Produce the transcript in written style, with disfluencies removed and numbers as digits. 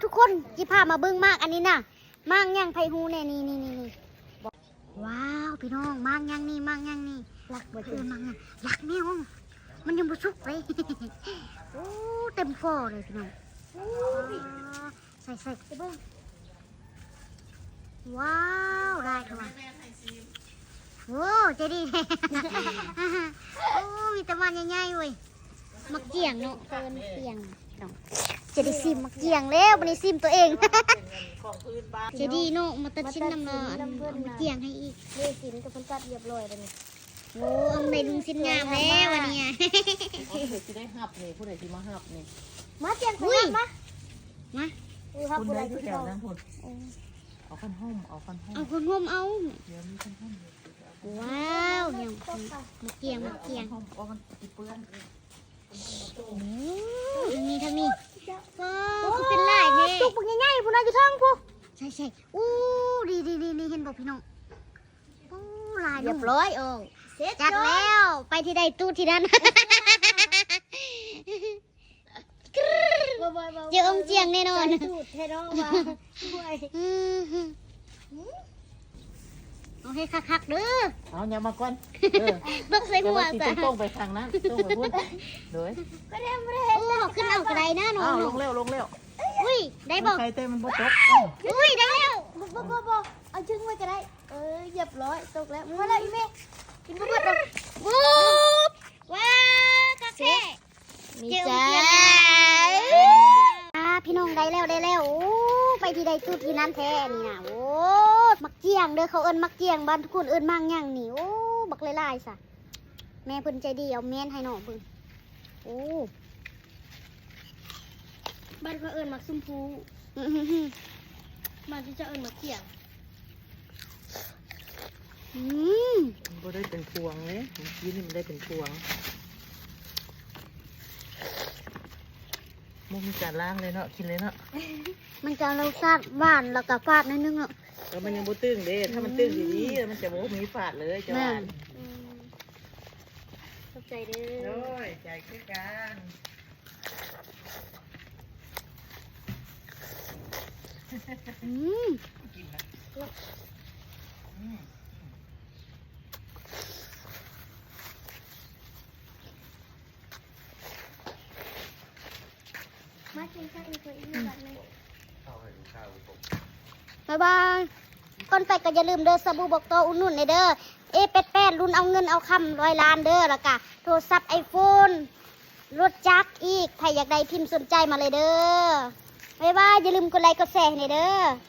ทุกคนจิพามาเบิ้งมากอันนี้น่ะมากย่างไผ่ฮูเนี่ยนี่ว้าวพี่น้องมากย่างนี่รักบ่เจอมากย่างรักแมวมันยังบ่สุกเลยโอ้เต็มฟอเลยพี่น้องใส่ไปเบิ้งว้าวได้ค่ะโอ้เจดีโอ้มีตะวันใหญ่ๆเว้ยมักเจียงเนาะเกินเจียงจะได้ซิมมักเจียงแล้ววันนี้ซิมตัวเองจะดีเนาะมาตัดชิ้นน้ำเนาะมักเจียงให้อีกนี่สินกับพันตัดเรียบร้อยแล้วนี่โอ้เอาในลุงชิ้นงามแล้ววันนี้ผู้ใดที่ได้หับนี่ผู้ใดที่มาหับนี่มาเจียงคุยมาคุณได้ที่แถวนั้นคุณเอาคันห้อมเอาเดี๋ยวมีคันห้อมว้าวเนี่ยมักเจียงเอามันติเปื้อนทางนี้ก็คือเป็นลายแท้ตุกเป็นง่ายๆพูน่าจะท่องพูใช่อู้ดีเห็นบอกพี่น้องอู้ลายเรียบร้อยจัดแล้วไปที่ใดตู้ที่นั้นเจอองเจียงแน่นอนโอเคคักๆเด้อเอาอย่ามาก่อนต้องใส่หัวแต่ต้องไปทางนั้นต้องไปพูดเลยโอ้ขึ้นเอากระไดนะน้องลงเร็วอุ้ยได้บอกใครเต้มันบ่ตกอุ้ยได้แล้วบ่เอาชึ่งไว้ก็ได้เรียบร้อยตกแล้วมาแล้วอีเมกินบ่หมดหรอกวูบว้ากาแฟมีจ้าพี่น้องได้แล้วโอ้ไปที่ใดตู้ที่นั้นแท้นี่นะโอ้มักเจียงเด้อเขาเอิ้นมักเจียงบ้านทุกคนเอิ้นมังย่างนี่โอ้บักหลายๆซะแม่เพิ่นใจดีเอาแม่นให้น้องเพิ่นโอ้บ้านเขาเอิ้นมักซุ่มพูบ้านที่จะเอิ้นมักเจียงบ่ได้เป็นพวงเลยเมื่อกี้นี่มันได้เป็นพวงมันมีการล้างเลยเนาะกินเลยเนาะมันจะรสชาติหวานแล้วก็ฟาดนิดนึงอ่ะแต่มันยังบ่ตึงเด้ถ้ามันตึงดีๆมันจะบ่มีฝาดเลยจ้าเข้าใจเด้อโอ้ยใจคือกันมากินข้าวอีกคนอีกแบบนึงบ๊ายบายก่อนไปก็อย่าลืมเด้อสบู่บอกต่ออุ่นนุ่นในเด้อ88รุ่นเอาเงินเอาคำ100 ล้านเด้อแล้วก็โทรศัพท์ไอโฟนรถจักรอีกใครอยากได้พิมพ์สนใจมาเลยเด้อบ๊ายบายอย่าลืมกดไลค์กดแชร์ให้เด้อ